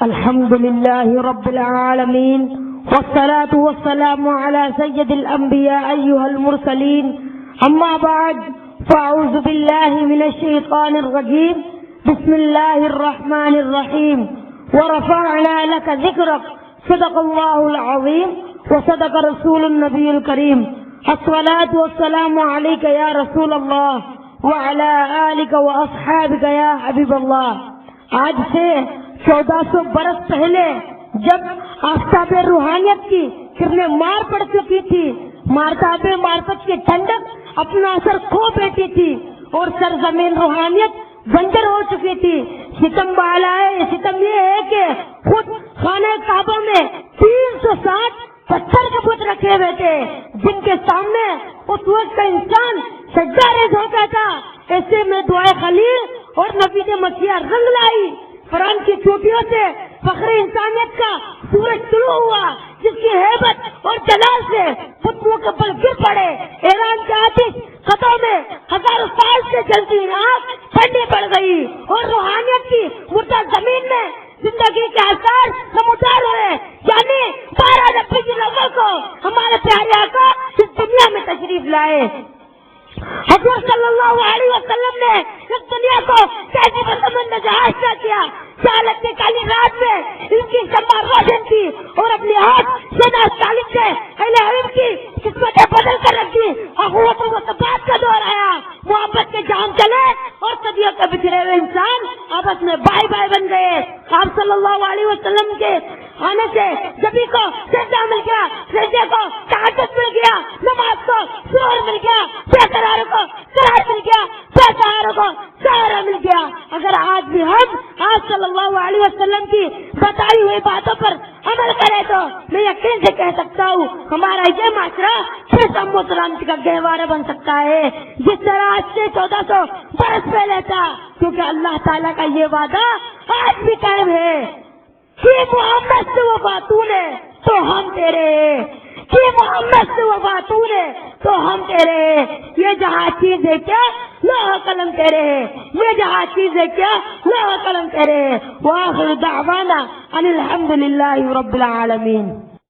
الحمد لله رب العالمين والصلاة والسلام على سيد الأنبياء أيها المرسلين. أما بعد، فأعوذ بالله من الشيطان الرجيم. بسم الله الرحمن الرحيم. ورفعنا لك ذكرك. صدق الله العظيم وصدق رسول النبي الكريم. الصلاة والسلام عليك يا رسول الله وعلى آلك وأصحابك يا حبيب اللہ. آج سے 1400 برس پہلے جب آفتاب روحانیت کی کرنیں مار پڑ چکی تھی، مارتاب معرفت کی ٹھنڈک اپنا اثر کھو بیٹھی تھی اور سرزمین روحانیت بنجر ہو چکی تھی، ستم بالا ہے. ستم یہ ہے کہ خود خانہ کعبہ میں 360 پتھر کے بت رکھے ہوئے تھے جن کے سامنے اس وقت کا انسان سجدہ ریز ہوتا تھا. ایسے میں دعائے خلیل اور نبی نے مسیح رنگ لائی. قرآن کی چوٹیوں سے فخر انسانیت کا سورج طلوع ہوا جس کی ہیبت اور جلال سے فتووں کے بل گر پڑے. ایران کے آتش قطعوں میں ہزاروں سال سے جلتی آگ ٹھنڈی پڑ گئی اور روحانیت کی مردہ زمین میں زندگی کے آثار نمودار ہوئے. یعنی 12 ربیع الاول کو ہمارے پیارے آقا اس دنیا میں تشریف لائے. حضور صلی اللہ علیہ وسلم نے اس دنیا کو کیسی بسمن جہاز سے کیا. چالک کی کالی رات میں ان کی شمع روشن کی اور اپنے ہاتھ شہناز طالب سے اہل علم کی قسمتیں بدل کر رکھی. اخوت و ثبات کا دور آیا، محبت کے جام چلے اور صدیوں کے بچھڑے ہوئے انسان آپس میں بھائی بھائی بن گئے. آپ صلی اللہ علیہ وسلم کے آنے سے جبھی کو سجدہ مل گیا، سجدے کو تہجد مل گیا، نماز کو سحر مل گیا، بے قرار کو قرار مل گیا، بے سہاروں کو سہارا مل گیا. اگر آج بھی ہم آج صلی اللہ علیہ وسلم کی بتائی ہوئی باتوں پر عمل کرے تو میں یقین سے کہہ سکتا ہوں ہمارا یہ معاشرہ پھر امن و سلامتی کا گہوارہ بن سکتا ہے جس طرح آج سے 1400 برس پہلے تھا. کیونکہ اللہ تعالیٰ کا یہ وعدہ آج بھی قائم ہے کہ محمد سے وفاتون ہے تو ہم تیرے ہیں، کہ محمد سے وفاتون ہے تو ہم تیرے ہیں. یہ جہاں چیز ہے کیا لوح قلم تیرے ہیں، یہ جہاں چیز ہے کیا لوح قلم تیرے ہیں. وآخر دعوانا ان الحمد للہ رب العالمین.